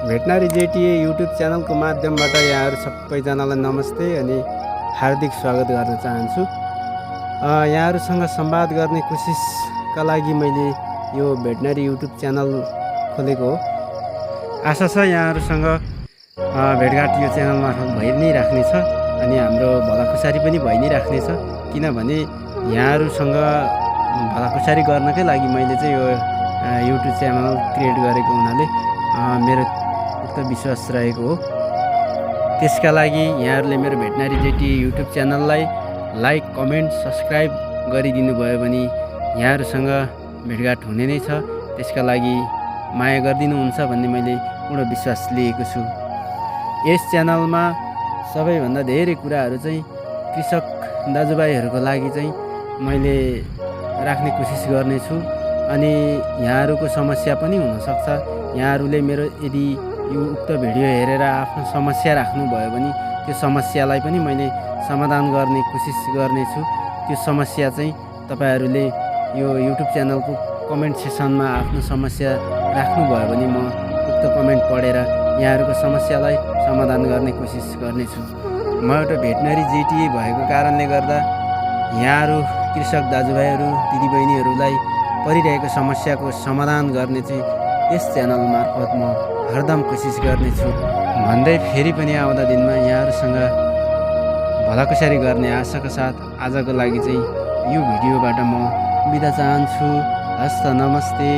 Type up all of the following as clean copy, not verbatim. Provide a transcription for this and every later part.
Veterinary JTA YouTube च्यानलको माध्यमबाट यहाँहरू सबैजनालाई नमस्ते अनि हार्दिक स्वागत गर्न चाहन्छु। यहाँहरूसँग संवाद गर्ने कोसिसका लागि मैले यो भेटनरी युट्युब च्यानल खोलेको हो। आशा छ यहाँहरूसँग भेटघाट यो च्यानल मार्फत भइ नै राख्नेछ अनि हाम्रो भलाखुसारी पनि भइ नै राख्नेछ, किनभने यहाँहरूसँग भलाखुसारी गर्नकै लागि मैले चाहिँ यो युट्युब च्यानल क्रिएट गरेको हुनाले मेरो उक्त विश्वास रहेको हो। त्यसका लागि यहाँहरूले मेरो भेटनरी जेटी युट्युब च्यानललाई लाइक, कमेन्ट, सब्सक्राइब गरिदिनु भयो भने यहाँहरूसँग भेटघाट हुने नै छ। त्यसका लागि माया गरिदिनुहुन्छ भन्ने मैले पूर्ण विश्वास लिएको छु। यस च्यानलमा सबैभन्दा धेरै कुराहरू चाहिँ कृषक दाजुभाइहरूको लागि चाहिँ मैले राख्ने कोसिस गर्नेछु अनि यहाँहरूको समस्या पनि हुनसक्छ। यहाँहरूले मेरो यदि यो उक्त भिडियो हेरेर आफ्नो समस्या राख्नुभयो भने त्यो समस्यालाई पनि मैले समाधान गर्ने कोसिस गर्नेछु। त्यो समस्या चाहिँ तपाईँहरूले यो युट्युब च्यानलको कमेन्ट सेक्सनमा आफ्नो समस्या राख्नुभयो भने म उक्त कमेन्ट पढेर यहाँहरूको समस्यालाई समाधान गर्ने कोसिस गर्नेछु। म एउटा भेटनरी जेटिए भएको कारणले गर्दा यहाँहरू कृषक दाजुभाइहरू दिदीबहिनीहरूलाई परिरहेको समस्याको समाधान गर्ने चाहिँ यस च्यानल मार्फत म हरदम कोसिस गर्नेछु भन्दै फेरि पनि आउँदा दिनमा यहाँहरूसँग भलाकुसारी गर्ने आशाका साथ आजको लागि चाहिँ यो भिडियोबाट म बिदा चाहन्छु। हस्त नमस्ते,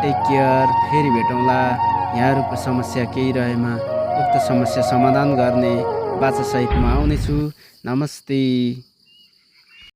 टेक केयर। फेरि भेटौँला। यहाँहरूको समस्या केही रहेमा उक्त समस्या समाधान गर्ने बाचासहित म आउनेछु। नमस्ते।